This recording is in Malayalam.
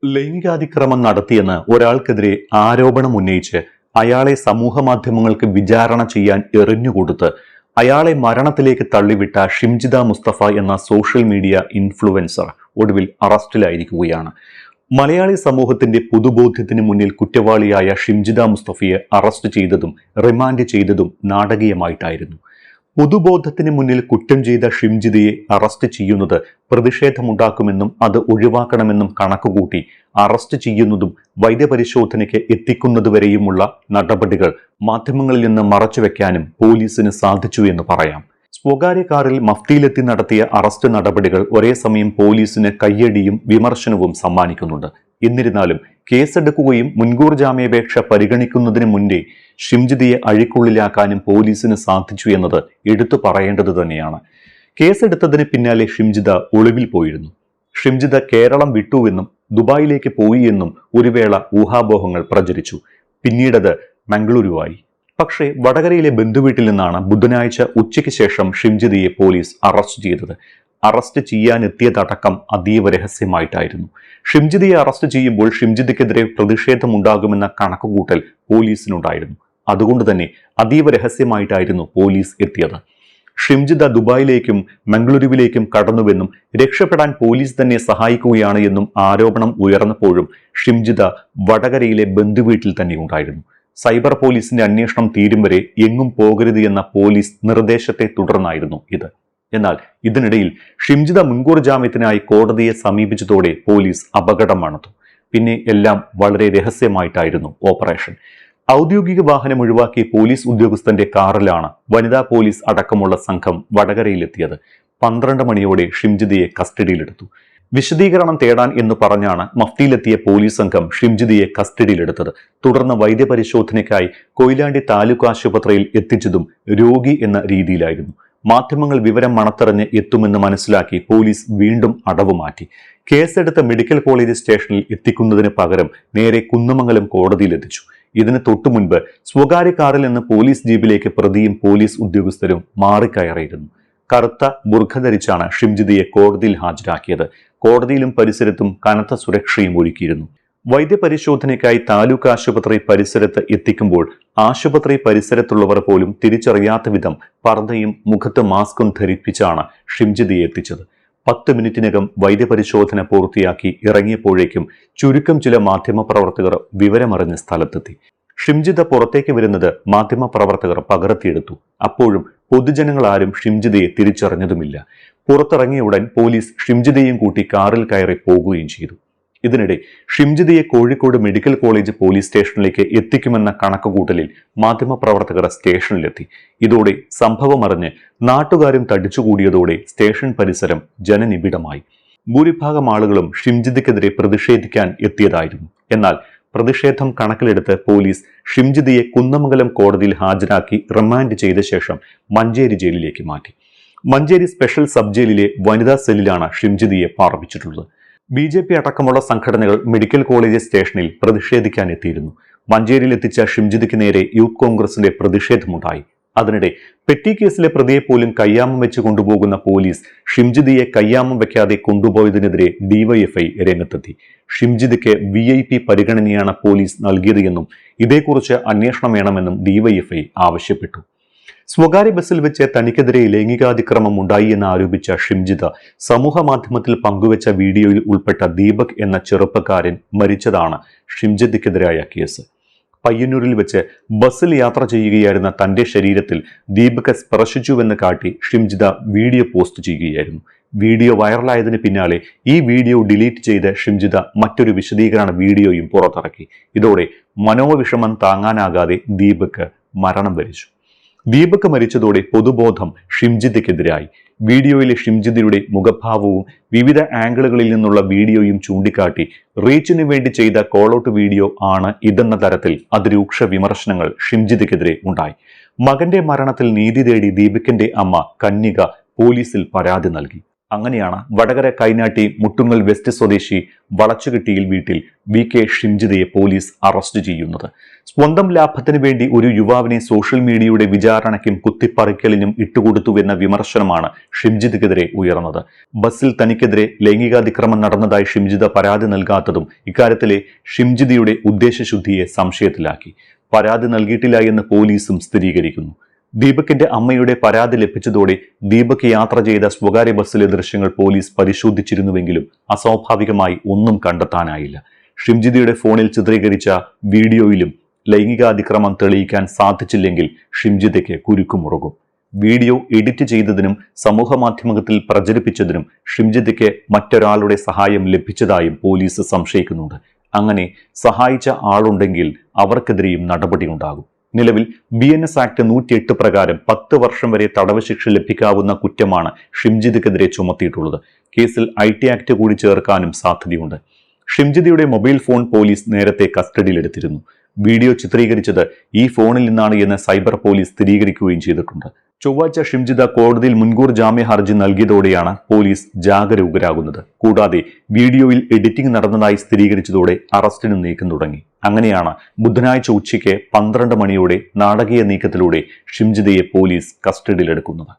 ലൈംഗികാതിക്രമം നടത്തിയെന്ന് ഒരാൾക്കെതിരെ ആരോപണം ഉന്നയിച്ച് അയാളെ സമൂഹമാധ്യമങ്ങൾക്ക് വിചാരണ ചെയ്യാൻ എറിഞ്ഞുകൊടുത്ത് അയാളെ മരണത്തിലേക്ക് തള്ളിവിട്ട ഷിംജിത മുസ്തഫ എന്ന സോഷ്യൽ മീഡിയ ഇൻഫ്ലുവൻസർ ഒടുവിൽ അറസ്റ്റിലായിരിക്കുകയാണ്. മലയാളി സമൂഹത്തിന്റെ പൊതുബോധ്യത്തിന് മുന്നിൽ കുറ്റവാളിയായ ഷിംജിത മുസ്തഫയെ അറസ്റ്റ് ചെയ്തതും റിമാൻഡ് ചെയ്തതും നാടകീയമായിട്ടായിരുന്നു. പൊതുബോധത്തിന് മുന്നിൽ കുറ്റം ചെയ്ത ഷിംജിതയെ അറസ്റ്റ് ചെയ്യുന്നത് പ്രതിഷേധമുണ്ടാക്കുമെന്നും അത് ഒഴിവാക്കണമെന്നും കണക്കുകൂട്ടി അറസ്റ്റ് ചെയ്യുന്നതും വൈദ്യപരിശോധനയ്ക്ക് എത്തിക്കുന്നതുവരെയുമുള്ള നടപടികൾ മാധ്യമങ്ങളിൽ നിന്ന് മറച്ചുവെക്കാനും പോലീസിന് സാധിച്ചു എന്ന് പറയാം. സ്വകാര്യ കാറിൽ മഫ്തിയിലെത്തി നടത്തിയ അറസ്റ്റ് നടപടികൾ ഒരേ സമയം പോലീസിന് കയ്യടിയും വിമർശനവും സമ്മാനിക്കുന്നുണ്ട്. എന്നിരുന്നാലും കേസെടുക്കുകയും മുൻകൂർ ജാമ്യാപേക്ഷ പരിഗണിക്കുന്നതിന് മുൻപേ ഷിംജിതയെ അഴിക്കുള്ളിലാക്കാനും പോലീസിന് സാധിച്ചു എന്നത് എടുത്തു പറയേണ്ടത് തന്നെയാണ്. കേസെടുത്തതിന് പിന്നാലെ ഷിംജിത ഒളിവിൽ പോയിരുന്നു. ഷിംജിത കേരളം വിട്ടുവെന്നും ദുബായിലേക്ക് പോയി എന്നും ഒരു വേള ഊഹാപോഹങ്ങൾ പ്രചരിച്ചു. പിന്നീടത് മംഗളൂരുവായി. പക്ഷേ വടകരയിലെ ബന്ധുവീട്ടിൽ നിന്നാണ് ബുധനാഴ്ച ഉച്ചയ്ക്ക് ശേഷം ഷിംജിതയെ പോലീസ് അറസ്റ്റ് ചെയ്തത്. അറസ്റ്റ് ചെയ്യാനെത്തിയതടക്കം അതീവ രഹസ്യമായിട്ടായിരുന്നു. ഷിംജിതയെ അറസ്റ്റ് ചെയ്യുമ്പോൾ ഷിംജിതയ്ക്കെതിരെ പ്രതിഷേധമുണ്ടാകുമെന്ന കണക്കുകൂട്ടൽ പോലീസിനുണ്ടായിരുന്നു. അതുകൊണ്ട് തന്നെ അതീവ രഹസ്യമായിട്ടായിരുന്നു പോലീസ് എത്തിയത്. ഷിംജിത ദുബായിലേക്കും മംഗളൂരുവിലേക്കും കടന്നുവെന്നും രക്ഷപ്പെടാൻ പോലീസ് തന്നെ സഹായിക്കുകയാണ് എന്നും ആരോപണം ഉയർന്നപ്പോഴും ഷിംജിത വടകരയിലെ ബന്ധുവീട്ടിൽ തന്നെ ഉണ്ടായിരുന്നു. സൈബർ പോലീസിന്റെ അന്വേഷണം തീരും വരെ എങ്ങും പോകരുത് എന്ന പോലീസ് നിർദ്ദേശത്തെ തുടർന്നായിരുന്നു ഇത്. എന്നാൽ ഇതിനിടയിൽ ഷിംജിത മുൻകൂർ ജാമ്യത്തിനായി കോടതിയെ സമീപിച്ചതോടെ പോലീസ് അപകടം മണത്തു. പിന്നെ എല്ലാം വളരെ രഹസ്യമായിട്ടായിരുന്നു ഓപ്പറേഷൻ. ഔദ്യോഗിക വാഹനം ഒഴിവാക്കി പോലീസ് ഉദ്യോഗസ്ഥന്റെ കാറിലാണ് വനിതാ പോലീസ് അടക്കമുള്ള സംഘം വടകരയിലെത്തിയത്. 12 മണിയോടെ ഷിംജിതയെ കസ്റ്റഡിയിലെടുത്തു. വിശദീകരണം തേടാൻ എന്ന് പറഞ്ഞാണ് മഫ്തിയിലെത്തിയ പോലീസ് സംഘം ഷിംജിതയെ കസ്റ്റഡിയിലെടുത്തത്. തുടർന്ന് വൈദ്യപരിശോധനയ്ക്കായി കൊയിലാണ്ടി താലൂക്ക് ആശുപത്രിയിൽ എത്തിച്ചതും രോഗി എന്ന രീതിയിലായിരുന്നു. മാധ്യമങ്ങൾ വിവരം മണത്തറിഞ്ഞ് എത്തുമെന്ന് മനസ്സിലാക്കി പോലീസ് വീണ്ടും അടവ് മാറ്റി. കേസെടുത്ത മെഡിക്കൽ കോളേജ് സ്റ്റേഷനിൽ എത്തിക്കുന്നതിന് പകരം നേരെ കുന്നമംഗലം കോടതിയിലെത്തിച്ചു. ഇതിന് തൊട്ടുമുൻപ് സ്വകാര്യ കാറിൽ നിന്ന് പോലീസ് ജീപ്പിലേക്ക് പ്രതിയും പോലീസ് ഉദ്യോഗസ്ഥരും മാറിക്കയറിയിരുന്നു. കറുത്ത ബുർഖ ധരിച്ചാണ് ഷിംജിതയെ കോടതിയിൽ ഹാജരാക്കിയത്. കോടതിയിലും പരിസരത്തും കനത്ത സുരക്ഷയും ഒരുക്കിയിരുന്നു. വൈദ്യപരിശോധനയ്ക്കായി താലൂക്ക് ആശുപത്രി പരിസരത്ത് എത്തിക്കുമ്പോൾ ആശുപത്രി പരിസരത്തുള്ളവർ പോലും തിരിച്ചറിയാത്ത വിധം പർദ്ദയും മുഖത്ത് മാസ്കും ധരിപ്പിച്ചാണ് ഷിംജിതയെ എത്തിച്ചത്. 10 മിനിറ്റിനകം വൈദ്യപരിശോധന പൂർത്തിയാക്കി ഇറങ്ങിയപ്പോഴേക്കും ചുരുക്കം ചില മാധ്യമപ്രവർത്തകർ വിവരമറിഞ്ഞ് സ്ഥലത്തെത്തി. ഷിംജിത പുറത്തേക്ക് വരുന്നത് മാധ്യമപ്രവർത്തകർ പകർത്തിയെടുത്തു. അപ്പോഴും പൊതുജനങ്ങൾ ആരും ഷിംജിതയെ തിരിച്ചറിഞ്ഞതുമില്ല. പുറത്തിറങ്ങിയ ഉടൻ പോലീസ് ഷിംജിതയും കൂട്ടി കാറിൽ കയറി പോകുകയും ചെയ്തു. ഇതിനിടെ ഷിംജിതയെ കോഴിക്കോട് മെഡിക്കൽ കോളേജ് പോലീസ് സ്റ്റേഷനിലേക്ക് എത്തിക്കുമെന്ന കണക്കുകൂട്ടലിൽ മാധ്യമപ്രവർത്തകർ സ്റ്റേഷനിലെത്തി. ഇതോടെ സംഭവമറിഞ്ഞ് നാട്ടുകാരും തടിച്ചുകൂടിയതോടെ സ്റ്റേഷൻ പരിസരം ജനനിബിഡമായി. ഭൂരിഭാഗം ആളുകളും ഷിംജിതയ്ക്കെതിരെ പ്രതിഷേധിക്കാൻ എത്തിയതായിരുന്നു. എന്നാൽ പ്രതിഷേധം കണക്കിലെടുത്ത് പോലീസ് ഷിംജിതയെ കുന്നമംഗലം കോടതിയിൽ ഹാജരാക്കി റിമാൻഡ് ചെയ്ത ശേഷം മഞ്ചേരി ജയിലിലേക്ക് മാറ്റി. മഞ്ചേരി സ്പെഷ്യൽ സബ് ജയിലിലെ വനിതാ സെല്ലിലാണ് ഷിംജിതയെ പാർപ്പിച്ചിട്ടുള്ളത്. BJP അടക്കമുള്ള സംഘടനകൾ മെഡിക്കൽ കോളേജ് സ്റ്റേഷനിൽ പ്രതിഷേധിക്കാൻ എത്തിയിരുന്നു. മഞ്ചേരിയിൽ എത്തിച്ച ഷിംജിതയ്ക്ക് നേരെ യൂത്ത് കോൺഗ്രസിന്റെ പ്രതിഷേധമുണ്ടായി. അതിനിടെ പെറ്റി കേസിലെ പ്രതിയെ പോലും കയ്യാമം വെച്ച് കൊണ്ടുപോകുന്ന പോലീസ് ഷിംജിതയെ കയ്യാമം വെക്കാതെ കൊണ്ടുപോയതിനെതിരെ DYFI രംഗത്തെത്തി. ഷിംജിതയ്ക്ക് VIP പരിഗണനയാണ് പോലീസ് നൽകിയത് എന്നും ഇതേക്കുറിച്ച് അന്വേഷണം വേണമെന്നും DYFI ആവശ്യപ്പെട്ടു. സ്വകാര്യ ബസ്സിൽ വെച്ച് തനിക്കെതിരെ ലൈംഗികാതിക്രമം ഉണ്ടായി എന്ന് ആരോപിച്ച ഷിംജിത സമൂഹ മാധ്യമത്തിൽ പങ്കുവച്ച വീഡിയോയിൽ ഉൾപ്പെട്ട ദീപക് എന്ന ചെറുപ്പക്കാരൻ മരിച്ചതാണ് ഷിംജിതയ്ക്കെതിരായ കേസ്. പയ്യന്നൂരിൽ വെച്ച് ബസ്സിൽ യാത്ര ചെയ്യുകയായിരുന്ന തന്റെ ശരീരത്തിൽ ദീപക് സ്പർശിച്ചുവെന്ന് കാട്ടി ഷിംജിത വീഡിയോ പോസ്റ്റ് ചെയ്യുകയായിരുന്നു. വീഡിയോ വൈറലായതിന് പിന്നാലെ ഈ വീഡിയോ ഡിലീറ്റ് ചെയ്ത് ഷിംജിത മറ്റൊരു വിശദീകരണ വീഡിയോയും പുറത്തിറക്കി. ഇതോടെ മനോവിഷമം താങ്ങാനാകാതെ ദീപക് മരണം വരിച്ചു. ദീപക് മരിച്ചതോടെ പൊതുബോധം ഷിംജിതയ്ക്കെതിരായി. വീഡിയോയിലെ ഷിംജിതയുടെ മുഖഭാവവും വിവിധ ആംഗിളുകളിൽ നിന്നുള്ള വീഡിയോയും ചൂണ്ടിക്കാട്ടി റീച്ചിന് വേണ്ടി ചെയ്ത കോളൌട്ട് വീഡിയോ ആണ് ഇതെന്ന തരത്തിൽ അതിരൂക്ഷ വിമർശനങ്ങൾ ഷിംജിതയ്ക്കെതിരെ ഉണ്ടായി. മകന്റെ മരണത്തിൽ നീതി തേടി ദീപകിന്റെ അമ്മ കന്യക പോലീസിൽ പരാതി നൽകി. അങ്ങനെയാണ് വടകര കൈനാട്ടി മുട്ടുങ്ങൽ വെസ്റ്റ് സ്വദേശി വളച്ചുകെട്ടിയിൽ വീട്ടിൽ VK ഷിംജിതയെ പോലീസ് അറസ്റ്റ് ചെയ്യുന്നത്. സ്വന്തം ലാഭത്തിനു വേണ്ടി ഒരു യുവാവിനെ സോഷ്യൽ മീഡിയയുടെ വിചാരണയ്ക്കും കുത്തിപ്പറിക്കലിനും ഇട്ടുകൊടുത്തുവെന്ന വിമർശനമാണ് ഷിംജിതയ്ക്കെതിരെ ഉയർന്നത്. ബസ്സിൽ തനിക്കെതിരെ ലൈംഗികാതിക്രമം നടന്നതായി ഷിംജിത പരാതി നൽകാത്തതും ഇക്കാര്യത്തിലെ ഷിംജിതയുടെ ഉദ്ദേശശുദ്ധിയെ സംശയത്തിലാക്കി. പരാതി നൽകിയിട്ടില്ല എന്ന് പോലീസും സ്ഥിരീകരിക്കുന്നു. ദീപകിന്റെ അമ്മയുടെ പരാതി ലഭിച്ചതോടെ ദീപക് യാത്ര ചെയ്ത സ്വകാര്യ ബസ്സിലെ ദൃശ്യങ്ങൾ പോലീസ് പരിശോധിച്ചിരുന്നുവെങ്കിലും അസ്വാഭാവികമായി ഒന്നും കണ്ടെത്താനായില്ല. ഷിംജിതയുടെ ഫോണിൽ ചിത്രീകരിച്ച വീഡിയോയിലും ലൈംഗികാതിക്രമം തെളിയിക്കാൻ സാധിച്ചില്ലെങ്കിൽ ഷിംജിതയ്ക്ക് കുരുക്കുമുറുകും. വീഡിയോ എഡിറ്റ് ചെയ്തതിനും സമൂഹമാധ്യമത്തിൽ പ്രചരിപ്പിച്ചതിനും ഷിംജിതയ്ക്ക് മറ്റൊരാളുടെ സഹായം ലഭിച്ചതായും പോലീസ് സംശയിക്കുന്നുണ്ട്. അങ്ങനെ സഹായിച്ച ആളുണ്ടെങ്കിൽ അവർക്കെതിരെയും നടപടിയുണ്ടാകും. നിലവിൽ BNS ആക്ട് 108 പ്രകാരം 10 വർഷം വരെ തടവ് ശിക്ഷ ലഭിക്കാവുന്ന കുറ്റമാണ് ഷിംജിതയ്ക്കെതിരെ ചുമത്തിയിട്ടുള്ളത്. കേസിൽ IT ആക്ട് കൂടി ചേർക്കാനും സാധ്യതയുണ്ട്. ഷിംജിതയുടെ മൊബൈൽ ഫോൺ പോലീസ് നേരത്തെ കസ്റ്റഡിയിലെടുത്തിരുന്നു. വീഡിയോ ചിത്രീകരിച്ചത് ഈ ഫോണിൽ നിന്നാണ് എന്ന് സൈബർ പോലീസ് സ്ഥിരീകരിക്കുകയും ചെയ്തിട്ടുണ്ട്. ചൊവ്വാഴ്ച ഷിംജിത കോടതിയിൽ മുൻകൂർ ജാമ്യ ഹർജി നൽകിയതോടെയാണ് പോലീസ് ജാഗരൂകരാകുന്നത്. കൂടാതെ വീഡിയോയിൽ എഡിറ്റിംഗ് നടന്നതായി സ്ഥിരീകരിച്ചതോടെ അറസ്റ്റിന് നീക്കം തുടങ്ങി. അങ്ങനെയാണ് ബുധനാഴ്ച ഉച്ചയ്ക്ക് 12 മണിയോടെ നാടകീയ നീക്കത്തിലൂടെ ഷിംജിതയെ പോലീസ് കസ്റ്റഡിയിലെടുക്കുന്നത്.